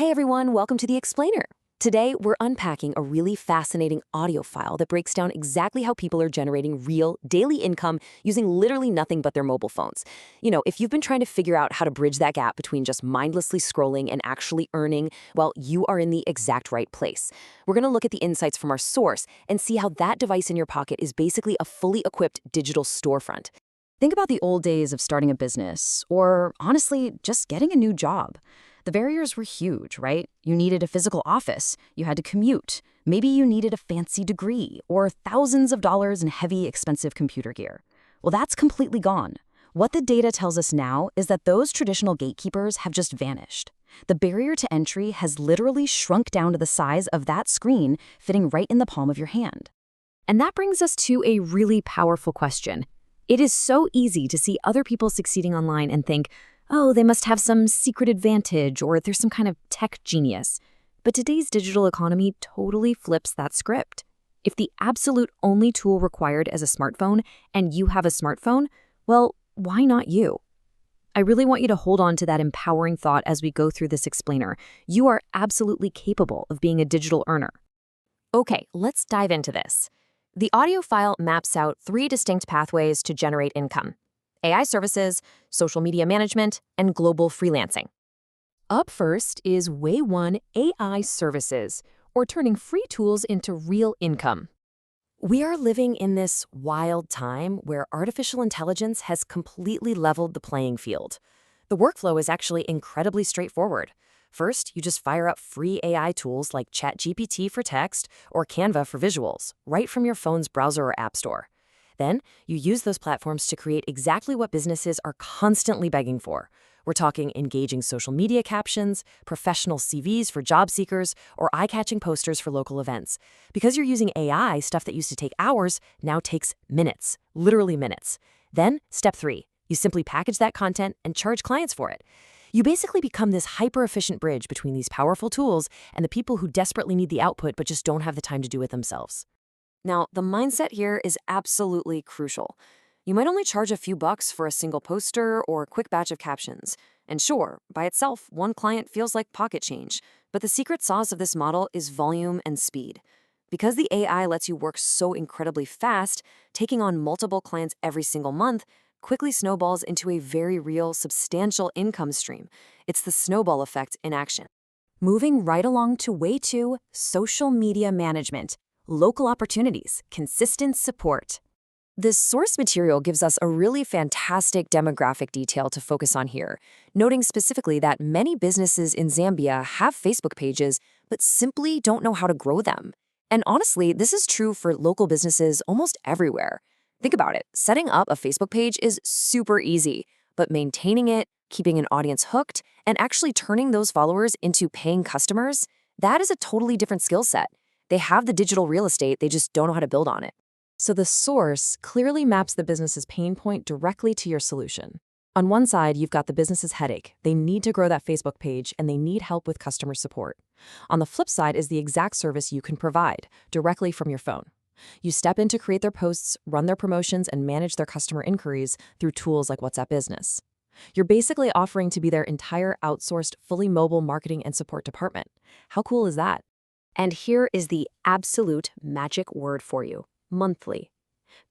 Hey everyone, welcome to The Explainer. Today, we're unpacking a really fascinating audio file that breaks down exactly how people are generating real, daily income using literally nothing but their mobile phones. If you've been trying to figure out how to bridge that gap between just mindlessly scrolling and actually earning, well, you are in the exact right place. We're going to look at the insights from our source and see how that device in your pocket is basically a fully equipped digital storefront. Think about the old days of starting a business, or honestly, just getting a new job. The barriers were huge, right? You needed a physical office, you had to commute, maybe you needed a fancy degree, or thousands of dollars in heavy, expensive computer gear. Well, that's completely gone. What the data tells us now is that those traditional gatekeepers have just vanished. The barrier to entry has literally shrunk down to the size of that screen fitting right in the palm of your hand. And that brings us to a really powerful question. It is so easy to see other people succeeding online and think, oh, they must have some secret advantage or they're some kind of tech genius. But today's digital economy totally flips that script. If the absolute only tool required is a smartphone and you have a smartphone, well, why not you? I really want you to hold on to that empowering thought as we go through this explainer. You are absolutely capable of being a digital earner. Okay, let's dive into this. The audio file maps out three distinct pathways to generate income: AI services, social media management, and global freelancing. Up first is Way 1 AI services, or turning free tools into real income. We are living in this wild time where artificial intelligence has completely leveled the playing field. The workflow is actually incredibly straightforward. First, you just fire up free AI tools like ChatGPT for text or Canva for visuals, right from your phone's browser or app store. Then, you use those platforms to create exactly what businesses are constantly begging for. We're talking engaging social media captions, professional CVs for job seekers, or eye-catching posters for local events. Because you're using AI, stuff that used to take hours now takes minutes, literally minutes. Then, step 3, you simply package that content and charge clients for it. You basically become this hyper-efficient bridge between these powerful tools and the people who desperately need the output but just don't have the time to do it themselves. Now, the mindset here is absolutely crucial. You might only charge a few bucks for a single poster or a quick batch of captions. And sure, by itself, one client feels like pocket change. But the secret sauce of this model is volume and speed. Because the AI lets you work so incredibly fast, taking on multiple clients every single month quickly snowballs into a very real, substantial income stream. It's the snowball effect in action. Moving right along to Way 2, social media management. Local opportunities, consistent support. This source material gives us a really fantastic demographic detail to focus on here, noting specifically that many businesses in Zambia have Facebook pages, but simply don't know how to grow them. And honestly, this is true for local businesses almost everywhere. Think about it. Setting up a Facebook page is super easy, but maintaining it, keeping an audience hooked, and actually turning those followers into paying customers, that is a totally different skill set. They have the digital real estate, they just don't know how to build on it. So the source clearly maps the business's pain point directly to your solution. On one side, you've got the business's headache. They need to grow that Facebook page and they need help with customer support. On the flip side is the exact service you can provide directly from your phone. You step in to create their posts, run their promotions, and manage their customer inquiries through tools like WhatsApp Business. You're basically offering to be their entire outsourced, fully mobile marketing and support department. How cool is that? And here is the absolute magic word for you: monthly.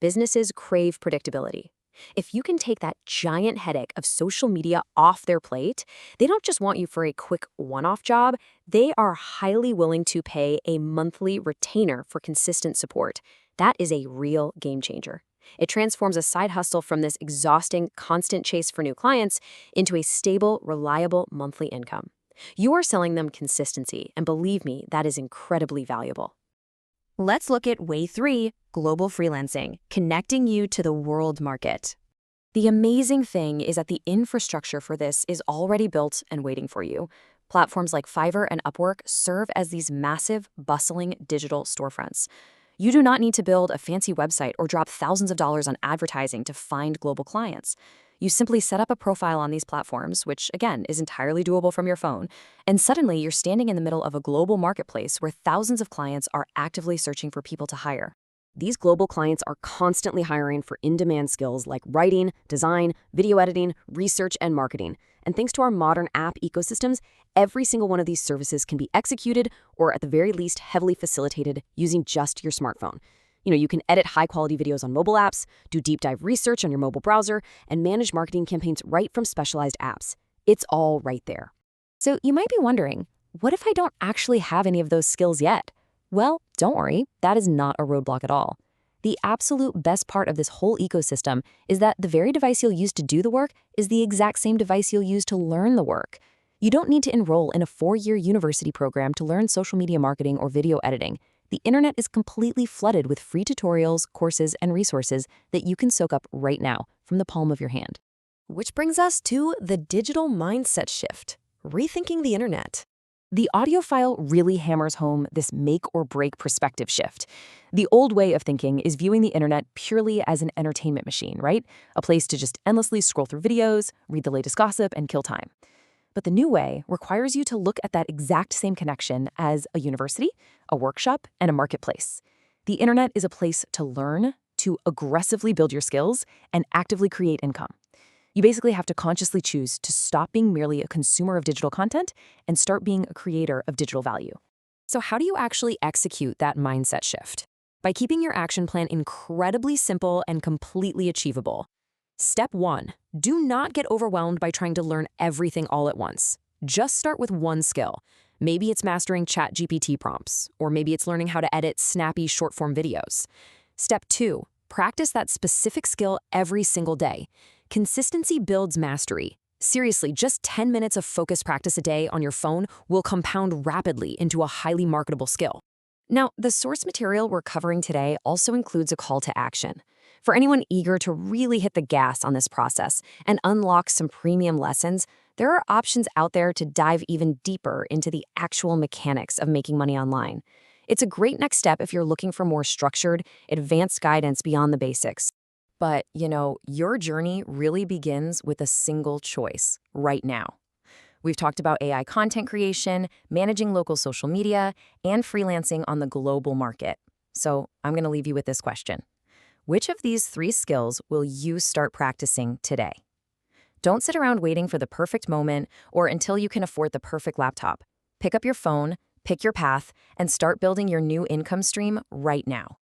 Businesses crave predictability. If you can take that giant headache of social media off their plate, they don't just want you for a quick one-off job, they are highly willing to pay a monthly retainer for consistent support. That is a real game changer. It transforms a side hustle from this exhausting, constant chase for new clients into a stable, reliable monthly income. You are selling them consistency, and believe me, that is incredibly valuable. Let's look at Way 3, global freelancing, connecting you to the world market. The amazing thing is that the infrastructure for this is already built and waiting for you. Platforms like Fiverr and Upwork serve as these massive, bustling digital storefronts. You do not need to build a fancy website or drop thousands of dollars on advertising to find global clients. You simply set up a profile on these platforms, which again is entirely doable from your phone, and suddenly you're standing in the middle of a global marketplace where thousands of clients are actively searching for people to hire. These global clients are constantly hiring for in-demand skills like writing, design, video editing, research, and marketing. And thanks to our modern app ecosystems, every single one of these services can be executed or at the very least heavily facilitated using just your smartphone. You can edit high-quality videos on mobile apps, do deep dive research on your mobile browser, and manage marketing campaigns right from specialized apps. It's all right there. So you might be wondering, what if I don't actually have any of those skills yet? Well, don't worry, that is not a roadblock at all. The absolute best part of this whole ecosystem is that the very device you'll use to do the work is the exact same device you'll use to learn the work. You don't need to enroll in a 4-year university program to learn social media marketing or video editing. The internet is completely flooded with free tutorials, courses, and resources that you can soak up right now from the palm of your hand. Which brings us to the digital mindset shift, rethinking the internet. The audio file really hammers home this make or break perspective shift. The old way of thinking is viewing the internet purely as an entertainment machine, right? A place to just endlessly scroll through videos, read the latest gossip, and kill time. But the new way requires you to look at that exact same connection as a university, a workshop, and a marketplace. The internet is a place to learn, to aggressively build your skills, and actively create income. You basically have to consciously choose to stop being merely a consumer of digital content and start being a creator of digital value. So how do you actually execute that mindset shift? By keeping your action plan incredibly simple and completely achievable. Step 1, do not get overwhelmed by trying to learn everything all at once. Just start with one skill. Maybe it's mastering ChatGPT prompts, or maybe it's learning how to edit snappy short-form videos. Step 2, practice that specific skill every single day. Consistency builds mastery. Seriously, just 10 minutes of focused practice a day on your phone will compound rapidly into a highly marketable skill. Now, the source material we're covering today also includes a call to action. For anyone eager to really hit the gas on this process and unlock some premium lessons, there are options out there to dive even deeper into the actual mechanics of making money online. It's a great next step if you're looking for more structured, advanced guidance beyond the basics. But, your journey really begins with a single choice right now. We've talked about AI content creation, managing local social media, and freelancing on the global market. So I'm going to leave you with this question. Which of these 3 skills will you start practicing today? Don't sit around waiting for the perfect moment or until you can afford the perfect laptop. Pick up your phone, pick your path, and start building your new income stream right now.